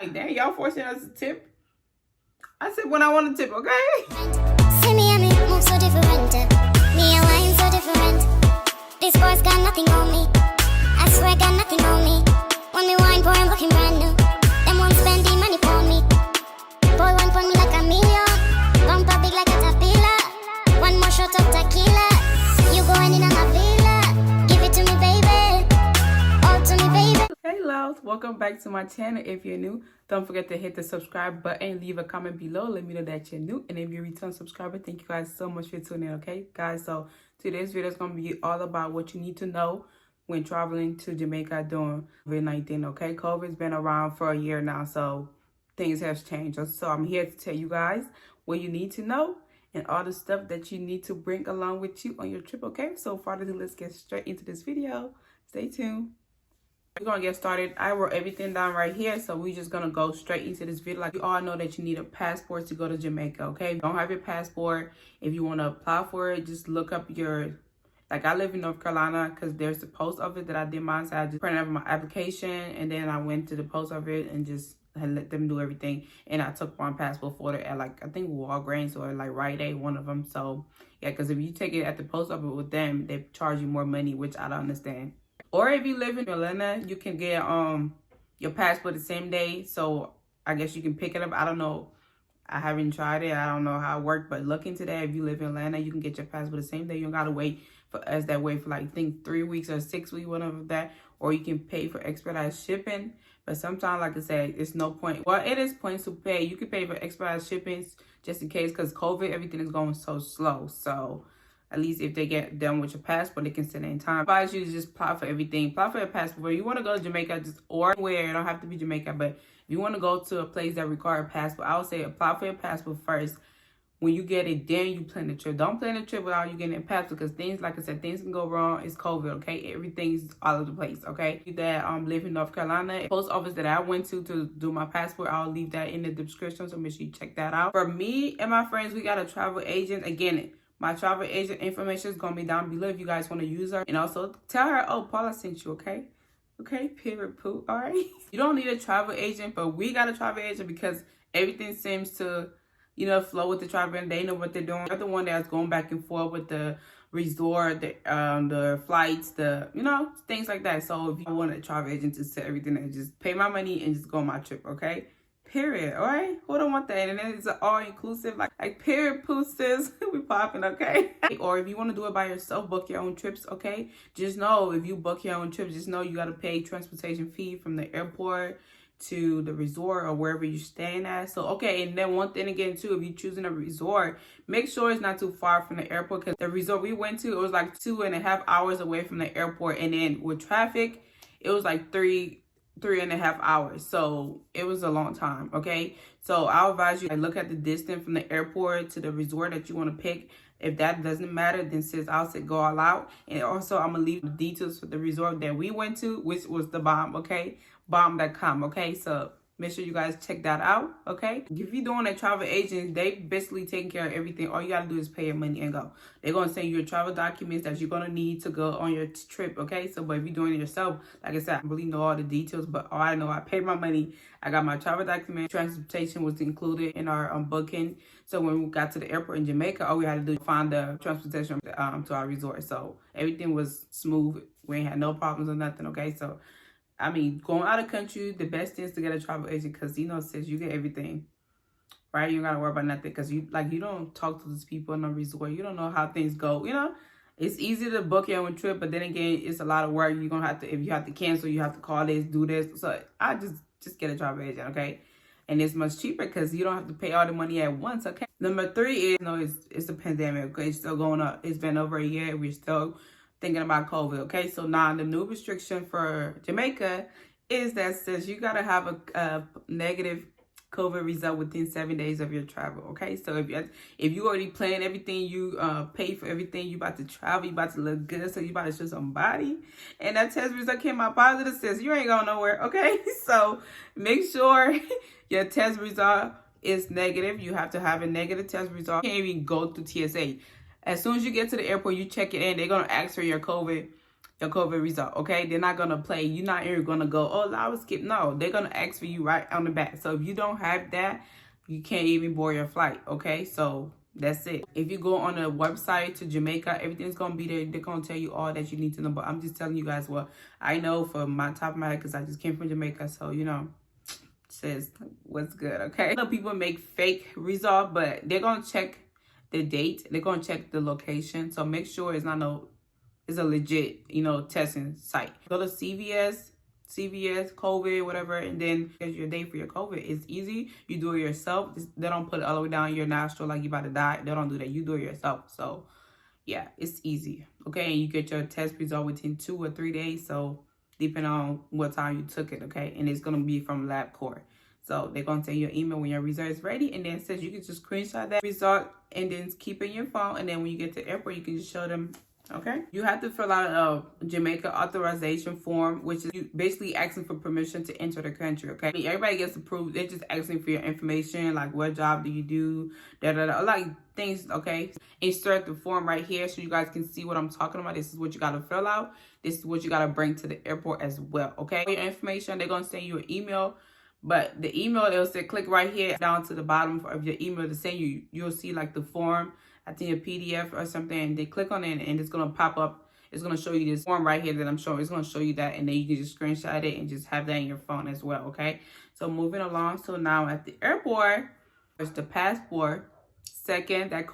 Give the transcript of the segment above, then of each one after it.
Like, damn, y'all forcing us to tip. I said when I want to tip, okay? See me and me move so different. Me and wine so different. This boy's got nothing on me. I swear got nothing on me. When me wine boy, I'm looking brand new. Them won't spend the money for me. Boy want for me like a million. Bumper big like a tapila. One more shot of tequila. You going in on my villa. Give it to me, baby. All to me, baby. Hey loves, welcome back to my channel. If you're new, don't forget to hit the subscribe button, leave a comment below, let me know that you're new. And if you're a return subscriber, thank you guys so much for tuning in. Okay guys, so today's video is going to be all about what you need to know when traveling to Jamaica during COVID-19. Okay, COVID's been around for a year now, so things have changed. So I'm here to tell you guys what you need to know and all the stuff that you need to bring along with you on your trip. Okay, so further ado, let's get straight into this video. Stay tuned. We're gonna get started. I wrote everything down right here, so we're just gonna go straight into this video. Like, you all know that you need a passport to go to Jamaica. Okay, if you don't have your passport, if you want to apply for it, just look up your, like, I live in North Carolina because there's the post office that I did mine, so I just printed out my application and then I went to the post office and just had let them do everything, and I took my passport photo at, like, I think Walgreens or like Rite Aid, one of them. So yeah, because if you take it at the post office with them, they charge you more money, which I don't understand. Or if you live in Atlanta, you can get your passport the same day. So I guess you can pick it up. I don't know. I haven't tried it. I don't know how it worked. But look into that. If you live in Atlanta, you can get your passport the same day. You don't got to wait for us that way for, like, I think 3 weeks or 6 weeks, whatever that. Or you can pay for expedited shipping. But sometimes, like I said, it's no point. Well, it is points to pay. You can pay for expedited shippings just in case, because COVID, everything is going so slow. So at least if they get done with your passport, they can send it in time. I advise you to just apply for everything. Apply for your passport. If you want to go to Jamaica, just, or where, it don't have to be Jamaica, but if you want to go to a place that requires a passport, I would say apply for your passport first. When you get it, then you plan the trip. Don't plan the trip without you getting a passport, because things, like I said, things can go wrong. It's COVID, okay? Everything's all over the place, okay? That live in North Carolina, post office that I went to do my passport, I'll leave that in the description, so make sure you check that out. For me and my friends, we got a travel agent. Again, my travel agent information is going to be down below if you guys want to use her. And also tell her, oh, Paula sent you, okay? Okay, period, poo, all right? You don't need a travel agent, but we got a travel agent because everything seems to, you know, flow with the travel agent. They know what they're doing. They're the one that's going back and forth with the resort, the flights, the, you know, things like that. So if you want a travel agent to set everything and just pay my money and just go on my trip, okay? Period. All right, who don't want that? And then it's all inclusive, like period, poo, sis. We popping, okay? Or if you want to do it by yourself, book your own trips, okay? Just know, if you book your own trips, just know you got to pay transportation fee from the airport to the resort or wherever you're staying at. So okay, and then one thing again too, if you're choosing a resort, make sure it's not too far from the airport, because the resort we went to, it was like 2.5 hours away from the airport, and then with traffic, it was like 3.5 hours. So it was a long time, okay? So I'll advise you, like, look at the distance from the airport to the resort that you want to pick. If that doesn't matter, then sis, I'll say go all out. And also, I'm gonna leave the details for the resort that we went to, which was the bomb, okay? Bomb.com, okay? So make sure you guys check that out, okay? If you're doing a travel agent, they basically taking care of everything. All you gotta do is pay your money and go. They're gonna send you your travel documents that you're gonna need to go on your trip, okay? So, but if you're doing it yourself, like I said, I don't really know all the details, but all I know, I paid my money. I got my travel document. Transportation was included in our booking. So when we got to the airport in Jamaica, all we had to do was find the transportation to our resort. So everything was smooth. We ain't had no problems or nothing, okay? So I mean, going out of country, the best thing is to get a travel agent, because, you know, sis, you get everything, right? You don't got to worry about nothing, because you don't talk to these people in a resort. You don't know how things go, you know? It's easy to book your own trip, but then again, it's a lot of work. You're going to have to, if you have to cancel, you have to call this, do this. So I just get a travel agent, okay? And it's much cheaper because you don't have to pay all the money at once, okay? Number 3 is, you know, it's a pandemic, okay? It's still going up. It's been over a year. We're still thinking about COVID, okay? So now the new restriction for Jamaica is that says you gotta have a negative COVID result within 7 days of your travel, okay? So if you already planned everything, you pay for everything, you about to travel, you about to look good, so you about to show somebody, and that test result came out positive, says you ain't going nowhere, okay? So make sure your test result is negative. You have to have a negative test result. You can't even go through TSA. As soon as you get to the airport, you check it in. They're going to ask for your COVID your COVID result, okay? They're not gonna play. You're not even gonna go, oh, I was skip. No, they're gonna ask for you right on the back. So if you don't have that, you can't even board your flight, okay? So that's it. If you go on a website to Jamaica, everything's gonna be there. They're gonna tell you all that you need to know. But I'm just telling you guys what I know from my top of my head, because I just came from Jamaica. So, you know, says what's good, okay? Some people make fake result, but they're gonna check the date. They're gonna check the location. So make sure it's not it's a legit, you know, testing site. Go to CVS, COVID, whatever, and then get your date for your COVID. It's easy. You do it yourself. They don't put it all the way down your nostril like you about to die. They don't do that. You do it yourself. So, yeah, it's easy. Okay, and you get your test result within 2 or 3 days. So, depending on what time you took it, okay? And it's going to be from LabCorp. So, they're going to send you an email when your result is ready. And then it says you can just screenshot that result and then keep it in your phone. And then when you get to the airport, you can just show them. Okay, you have to fill out a Jamaica authorization form, which is basically asking for permission to enter the country. Okay, I mean, everybody gets approved. They're just asking for your information, like what job do you do, like things. Okay, insert the form right here so you guys can see what I'm talking about. This is what you got to fill out. This is what you got to bring to the airport as well. Okay, your information, they're gonna send you an email. But the email, it'll say click right here down to the bottom of your email to send you. You'll see like the form, I think a PDF or something, and they click on it and it's gonna pop up. It's gonna show you this form right here that I'm showing. It's gonna show you that, and then you can just screenshot it and just have that in your phone as well. Okay. So moving along. So now at the airport, there's the passport. Second, that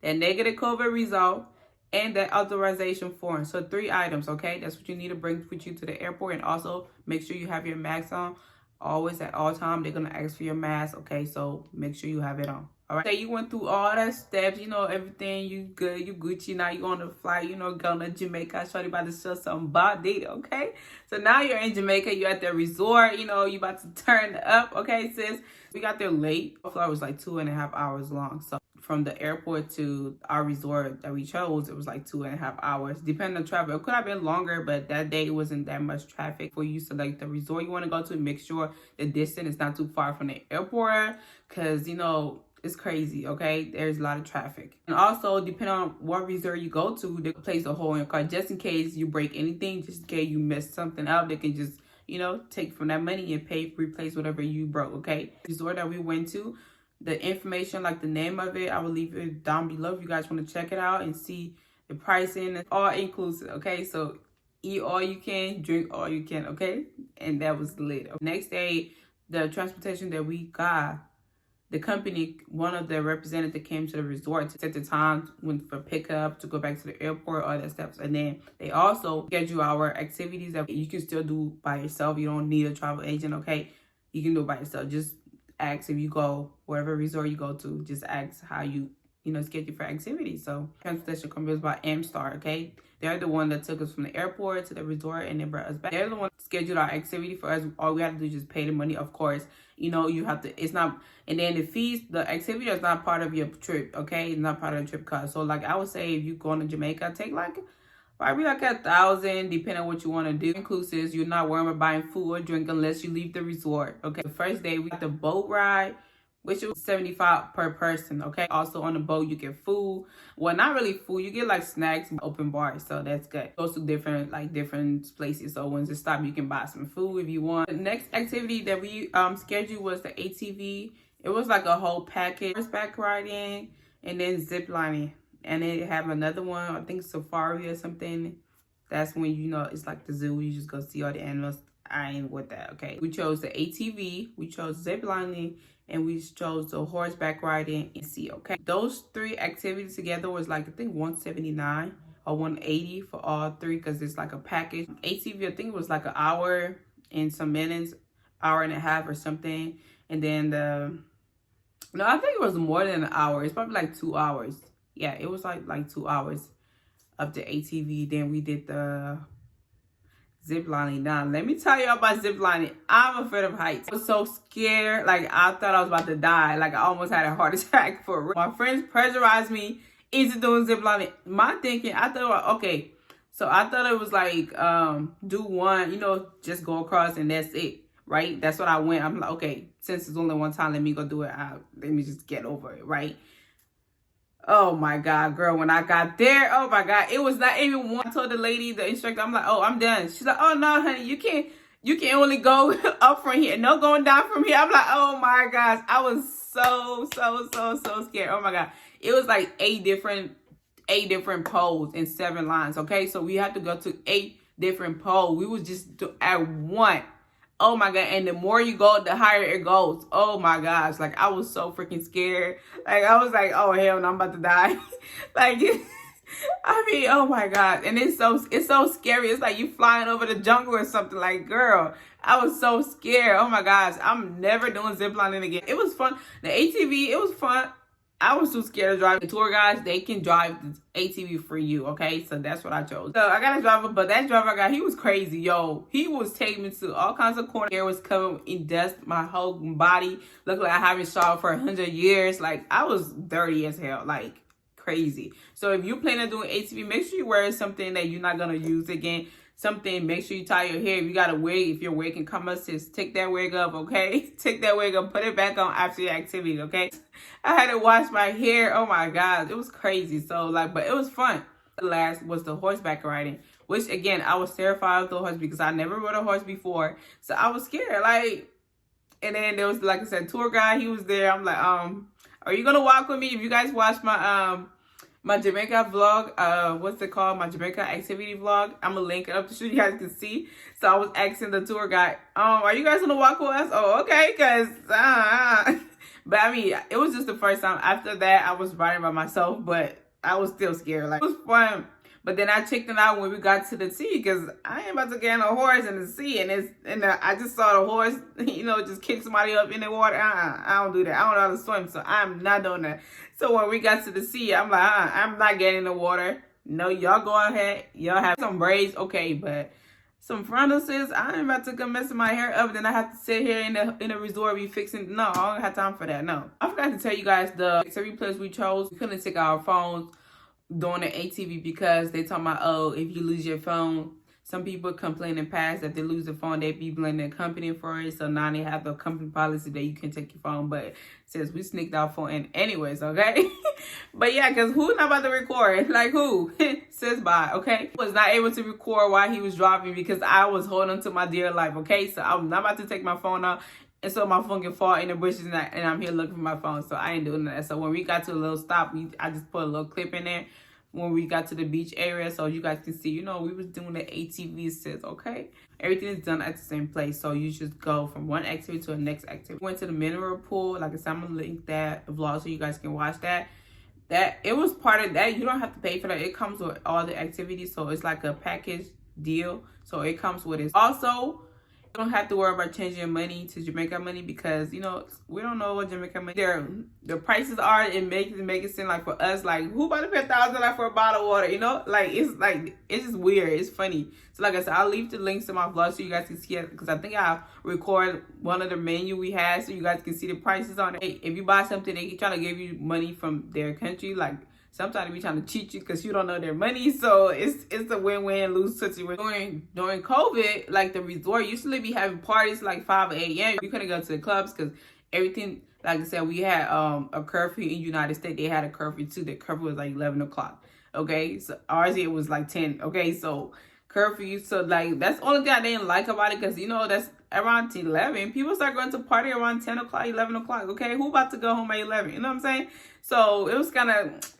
negative COVID result, and that authorization form. So 3 items. Okay, that's what you need to bring with you to the airport, and also make sure you have your mask on. Always at all times, they're gonna ask for your mask. Okay, so make sure you have it on. All right. Say you went through all that steps, you know, everything, you good, you Gucci. Now you on the flight, you know, going to Jamaica. Shorty about to show some body. Okay, so now you're in Jamaica. You're at the resort. You know, you about to turn up. Okay, sis. We got there late. The flight was like 2.5 hours long. So from the airport to our resort that we chose, it was like 2.5 hours. Depending on traffic, it could have been longer, but that day it wasn't that much traffic. For you select the resort you want to go to, make sure the distance is not too far from the airport, because, you know, it's crazy, okay? There's a lot of traffic. And also, depending on what resort you go to, they place a hole in your car just in case you break anything, just in case you mess something up. They can just, you know, take from that money and replace whatever you broke, okay? The resort that we went to, the information, like the name of it, I will leave it down below if you guys want to check it out and see the pricing. It's all inclusive, okay? So eat all you can, drink all you can, okay? And that was lit. Next day, the transportation that we got, the company, one of the representatives came to the resort to set the time for pickup, to go back to the airport, all that stuff. And then they also schedule our activities that you can still do by yourself. You don't need a travel agent, okay? You can do it by yourself. Just ask if you go, wherever resort you go to, just ask how you schedule for activities. So transportation company is by Amstar, okay? They're the one that took us from the airport to the resort and then brought us back. They're the one that scheduled our activity for us. All we have to do is just pay the money, of course. You know, you have to, it's not, and then the fees, the activity is not part of your trip, okay? It's not part of the trip cost. So like I would say, if you going to Jamaica, take probably like 1,000, depending on what you want to do. Inclusive, you're not worrying about buying food or drink unless you leave the resort, okay? The first day, we got the boat ride, which was $75 per person, okay? Also on the boat, you get food. Well, not really food. You get like snacks and open bars, so that's good. Goes to different places. So once it stops, you can buy some food if you want. The next activity that we scheduled was the ATV. It was like a whole package. Horseback riding and then zip lining. And then they have another one, I think safari or something. That's when, you know, it's like the zoo. You just go see all the animals. I ain't with that, okay? We chose the ATV, we chose zip lining, and we chose the horseback riding and sea, okay? Those 3 activities together was like, I think $179 or $180 for all 3, because it's like a package. ATV, I think it was like an hour and some minutes, hour and a half or something. And then no, I think it was more than an hour. It's probably like 2 hours. Yeah, it was like 2 hours of the ATV. Then we did the zip lining. Now, let me tell you about zip lining. I'm afraid of heights. I was so scared. Like, I thought I was about to die. Like, I almost had a heart attack for real. My friends pressurized me into doing zip lining. My thinking, I thought, okay, so I thought it was like, do one, you know, just go across and that's it, right? That's what I went. I'm like, okay, since it's only one time, let me go do it. Let me just get over it, right? Oh my God, girl, when I got there, oh my God, it was not even one. I told the lady, the instructor, I'm like, oh, I'm done. She's like, oh no, honey, you can only go up from here, no going down from here. I'm like, oh my gosh, I was so scared. Oh my God. It was like eight different poles in 7 lines. Okay, so we had to go to 8 different poles. We was just at one. Oh my God. And the more you go, the higher it goes. Oh my gosh. Like, I was so freaking scared. Like, I was like, oh hell no, I'm about to die. Like, I mean, oh my God. And it's so scary. It's like you flying over the jungle or something. Like, girl, I was so scared. Oh my gosh. I'm never doing ziplining again. It was fun. The ATV, it was fun. I was too scared to drive. The tour guides, they can drive the ATV for you, okay? So that's what I chose. So I got a driver, but that driver I got, he was crazy, yo. He was taking me to all kinds of corners. Hair was covered in dust. My whole body looked like I haven't showered for 100 years. Like, I was dirty as hell, like crazy. So if you plan on doing ATV, make sure you wear something that you're not going to use again. Make sure you tie your hair. If you got a wig, if your wig can come up, just take that wig up, okay? Take that wig up, put it back on after your activity, okay? I had to wash my hair. Oh my God, it was crazy. So like, but it was fun. The last was the horseback riding, which again, I was terrified of the horse because I never rode a horse before. So I was scared. Like, and then there was, like I said, tour guide. He was there. I'm like, are you gonna walk with me? If you guys watch my Jamaica vlog, what's it called? My Jamaica activity vlog. I'm gonna link it up so you guys can see. So I was asking the tour guide, are you guys gonna walk with us? Oh, okay, cause but I mean, it was just the first time. After that, I was riding by myself, but I was still scared. Like, it was fun. But then I checked it out when we got to the sea, because I ain't about to get on a horse in the sea. And I just saw the horse, just kick somebody up in the water. I don't do that. I don't know how to swim, so I'm not doing that. So when we got to the sea, I'm like, I'm not getting in the water. No, y'all go ahead. Y'all have some braids, okay, but some frontals, I ain't about to come messing my hair up. Then I have to sit here in the resort be fixing. No, I don't have time for that. No. I forgot to tell you guys the activity place we chose. We couldn't take our phones during the ATV because they talking about, oh, if you lose your phone, some people complain in the past that they lose the phone, they be blaming the company for it. So now they have the company policy that you can take your phone, but since we sneaked our phone in anyways, okay? But yeah, because who's not about to record? Like, who? Says bye, okay? Was not able to record while he was driving because I was holding to my dear life, okay? So I'm not about to take my phone out, and so my phone can fall in the bushes, and I'm here looking for my phone. So I ain't doing that. So when we got to a little stop, I just put a little clip in there when we got to the beach area, so you guys can see, we was doing the ATV sets, okay? Everything is done at the same place, so you just go from one activity to the next activity. We went to the mineral pool. Like I said, I'm gonna link that vlog so you guys can watch that. It was part of that. You don't have to pay for that. It comes with all the activities, so it's like a package deal. So it comes with it. Also, you don't have to worry about changing your money to Jamaica money because, we don't know what Jamaica money, the prices are. It makes it seem like for us, like, who about to pay $1,000 for a bottle of water, it's just weird. It's funny. So like I said, I'll leave the links to my vlog so you guys can see it, because I think I'll record one of the menu we had so you guys can see the prices on it. Hey, if you buy something, they try to give you money from their country, like, sometimes they be trying to cheat you because you don't know their money. So it's a win-win, lose situation. During COVID, like, the resort usually be having parties like 5 a.m. We couldn't go to the clubs because everything, like I said, we had a curfew in the United States. They had a curfew too. The curfew was like 11 o'clock. Okay, so ours it was like 10. Okay, so curfew. So like, that's the only thing I didn't like about it, because that's around 11. People start going to party around 10 o'clock, 11 o'clock. Okay, who about to go home at 11? You know what I'm saying? So it was kind of,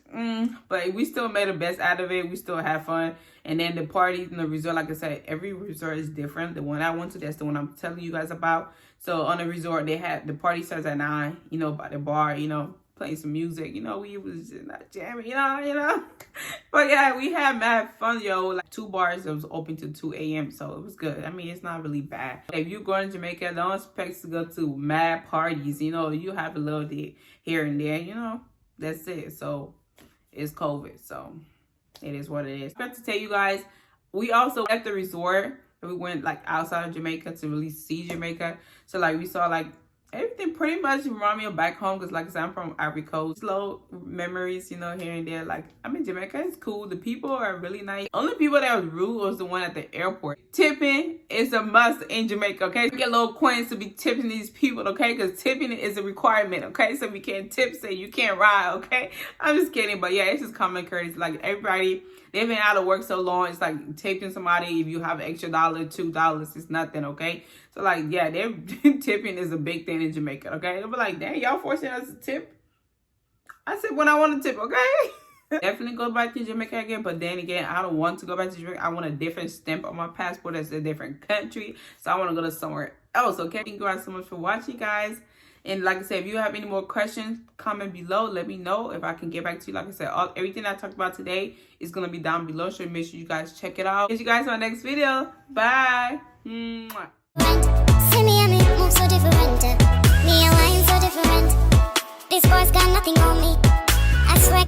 but we still made the best out of it. We still had fun. And then the parties in the resort, like I said, every resort is different. The one I went to, that's the one I'm telling you guys about. So on the resort, they had the party starts at 9. By the bar, playing some music. We was just not jamming. But yeah, we had mad fun, yo. Like, 2 bars that was open to 2 a.m. So it was good. I mean, it's not really bad. If you go to Jamaica, don't expect to go to mad parties. You have a little bit here and there. That's it. So it's COVID. So it is what it is. I have to tell you guys, we also at the resort, we went like outside of Jamaica to really see Jamaica. So like, we saw like everything it pretty much remind me of back home because, like I said, I'm from Ivory Coast. Slow memories, you know, here and there. Like, I'm in Jamaica. It's cool. The people are really nice. Only people that was rude was the one at the airport. Tipping is a must in Jamaica, okay? Get little coins to be tipping these people, okay? Because tipping is a requirement, okay? So if you can't tip, say you can't ride, okay? I'm just kidding. But yeah, it's just common courtesy. Like, everybody, they've been out of work so long. It's like tipping somebody. If you have an extra $1, $2, it's nothing, okay? So, like, yeah, they're tipping is a big thing in Jamaica, okay? They'll be like, dang, y'all forcing us to tip? I said, when I want to tip, okay? Definitely go back to Jamaica again, but then again, I don't want to go back to Jamaica. I want a different stamp on my passport that's a different country. So I want to go to somewhere else, okay? Thank you guys so much for watching, guys. And like I said, if you have any more questions, comment below. Let me know if I can get back to you. Like I said, everything I talked about today is going to be down below. So make sure you guys check it out. See you guys in my next video. Bye. Mwah. See me and me move so different. Me and wine so different. This boy's got nothing on me. I swear.